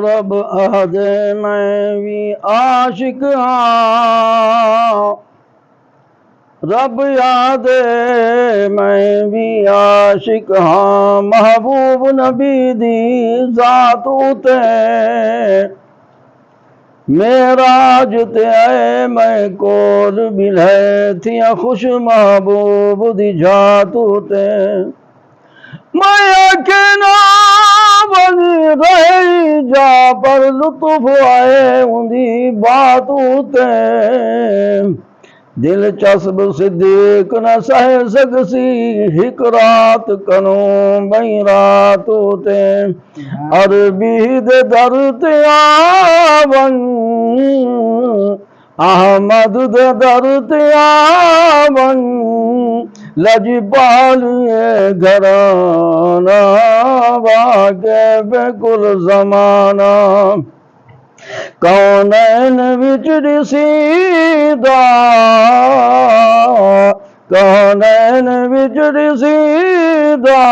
रब आदे मैं भी आशिक हाँ, रब यादे मैं भी आशिक हाँ, महबूब नबी दी जात उते मेराज ते आए मैं कोल बिलहे थिया खुश महबूब दी जात उते मैं के ना बनी रही जा पर लुत्फ आए उंदी बात उते दिलचस्प सिद्दीक न सह सकसी हिक रात कनो बई रात उते अरबी दे दर ते आवन अहमद दे दर ते आवन लजपाल घराना वाके बेकुल जमाना कौनैन विच रिसीदा कौनैन विच रिसीदा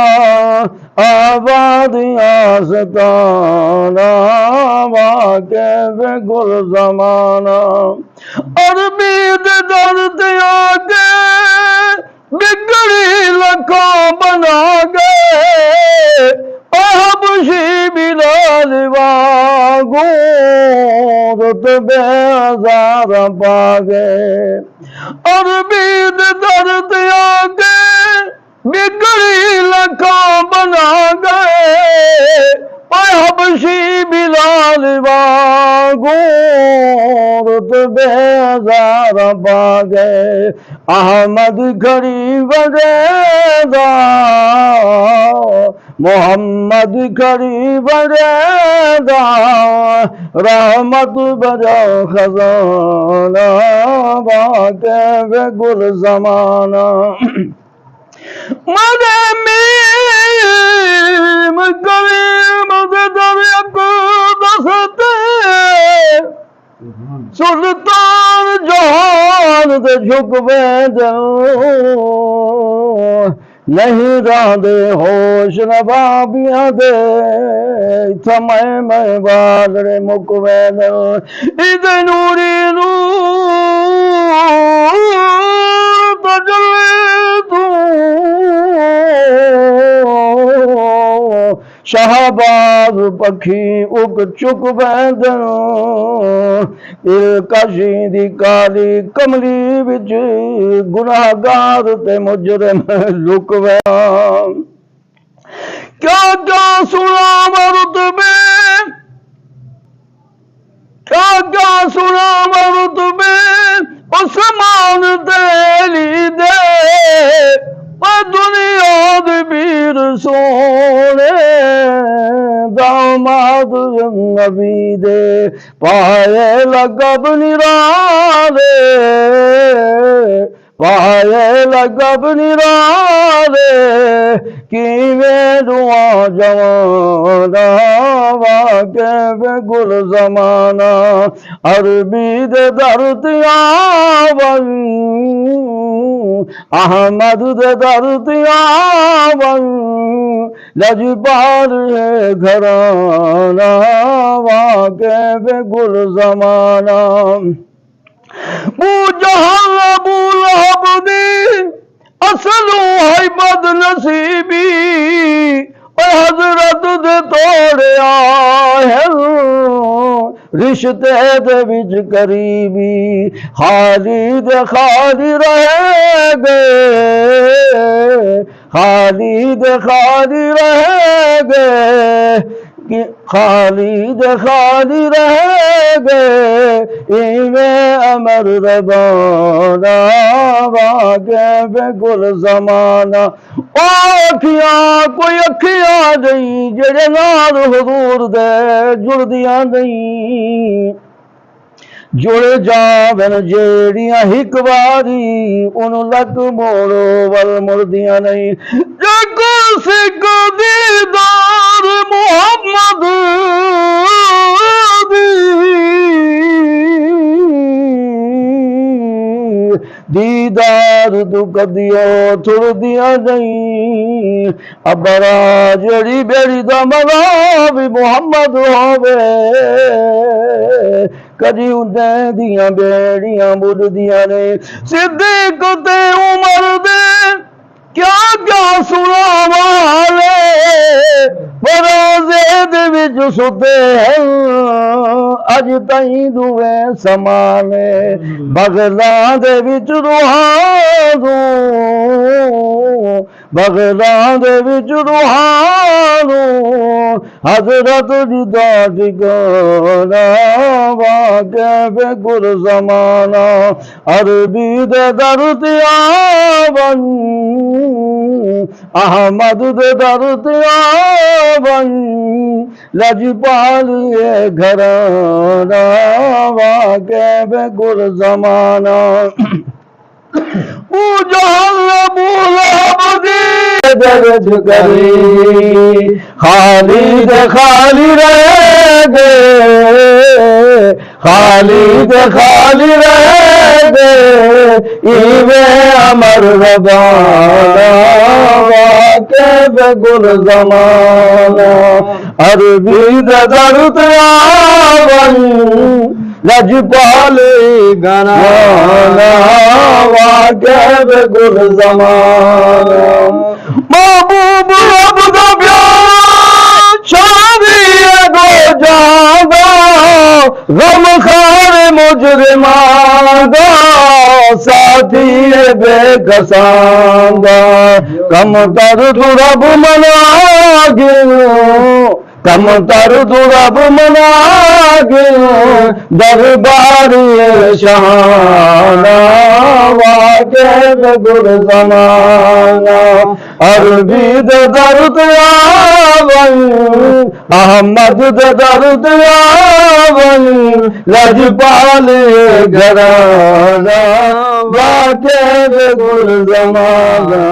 आबादियां सताना वाके बेकुल जमाना अरबी दे दर्द आके बिगड़ी लखों बना गए हबशी बिलाल वागो रुतबे आज़ाद पा गए अरबी दे दर्द आके बिगड़ी लखों बना गए हबशी बिलाल वागो रुतबे आज़ाद पा गए अहमद घड़ी वरेदा मोहम्मद घड़ी वरेदा रहमत बजा खजाना वाके वे गुल जमाना मदे मीम करीम दे दरियक दसते सुल्तान जहान दे झुकवे दो नहीं रांदे होश नवाबियां दे समय में बागड़े मुकवे दो इदे नूरी नूर तजले तू शाहबाज पखी उग चुक बैदन कशी दी काली कमली विच गुनाहगार ते मुजरिम लुक गया क्या क्या सुना रुतबे क्या क्या सुना रुतबे उस्मान तेली दे दुनिया दे वीर सोने दामाद नबी दे पाए लगब निराले पाए लगब निराले किवें दुआ जवाना वाके वे गुल जमाना अरबी दे दर्द आवन अहमद दे दर्द आवन लजपाल है घराना वाके वे गुल जमाना जहां अबू लहब दी असलू है बद नसीबी हजरत दे तोड़िया है रिश्ते दे विच करीबी खाली दे खाली रह गए खाली दे खाली रह गए खालिद खाली रह गए इवें अमर रबाना वाके बेगुल जमाना अखियां कोई अखियां नहीं जेड़े नाल हुजूर दे जुड़दियां नहीं जुड़ जावन जेड़ियां हिक बारी उन लक मोड़ो वल मुड़दियां नहीं जगो सिख दीदार मोहम्मद दीदार तू कदियो थुर दिया नहीं अबरा जड़ी बेड़ी दा मना भी मुहम्मद होवे कदी उदे दियां बेड़ियां बुझदियां ने सिद्दीक ते उमर दे क्या क्या सुनावाले बरोज़े दे विच सुते हैं अज ताईं दुए समाने बगला दे विच रूहानू बगला दे विच रूहानू हजरत दी दादी गोना वाके बे गुर जमाना अरबी दे दर ते आवन अहमद दे दर ते आवन लजपाल ये घराना वाके बे गुर जमाना दर्द करी खालिद खाली रह गए खालिद खाली रह गए इवे अमर रबाना वाके बेगुल जमाना अरबी दर्द आवन लजपाल घराना वाके बेगुल जमाना महबूब रब दा प्यार शादिए गो जादा गम खार मुजरिमादा साथी बेकसांदा कम कर तू रब मना गियो कम तर तू रब मना गियो दरबार शहाना वाके बेगुल जमाना अरबी दे दर्द आवन अहमद दे दर्द आवन लजपाल घराना वाके बेगुल जमाना